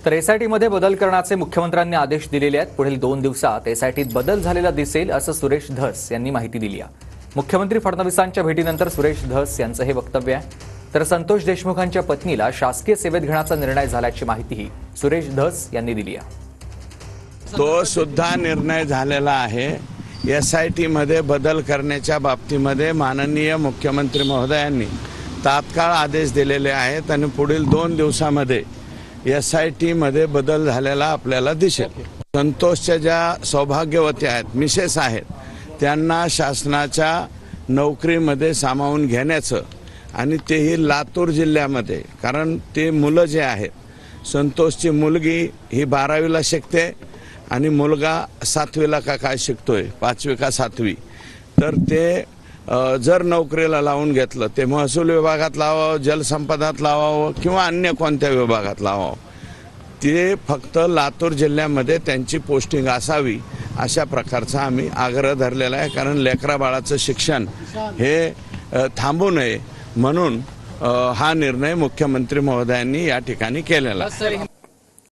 तर एसआयटी मध्ये बदल करण्याचे मुख्यमंत्र्यांनी आदेश दिलेले आहेत। पुढील 2 दिवसात एसआयटीत बदल झालेला दिसेल असं सुरेश धस यांनी माहिती दिली आहे। मुख्यमंत्री फडणवीसांच्या भेटीनंतर सुरेश धस यांचं हे वक्तव्य आहे। तर संतोष देशमुखांच्या पत्नीला शासकीय सेवेत घेण्याचा निर्णय झाल्याची माहितीही सुरेश धस यांनी दिली आहे। तो सुद्धा निर्णय झालेला आहे। एसआयटी मध्ये बदल करण्याच्या बाबतीमध्ये माननीय मुख्यमंत्री महोदयांनी तात्काळ आदेश दिलेले आहेत आणि पुढील 2 दिवसामध्ये एसआयटी मध्ये बदल झालेला आपल्याला दिसेल। संतोषच्या ज्या सौभाग्यवती आहेत, मिसेस आहेत, त्यांना शासनाच्या नोकरीमध्ये सामावून घेण्याचं आणि तेही लातूर जिल्ह्यामध्ये, कारण ते मुलं जे आहेत, संतोषची मुलगी ही 12वीला शिकते आणि मुलगा 7वीला का काय शिकतोय, 5वी का 7वी, तर ते जर नोकरीला लावून घेतलं ते महसूल विभागात लावावं, जलसंपदात लावावं किंवा अन्य कोणत्या विभागात लावावं, ते फक्त लातूर जिल्ह्यामध्ये त्यांची पोस्टिंग असावी अशा प्रकारचा आम्ही आग्रह धरलेला आहे। कारण लेकरा बाळाचं शिक्षण हे थांबू नये म्हणून हा निर्णय मुख्यमंत्री महोदयांनी या ठिकाणी केलेला आहे।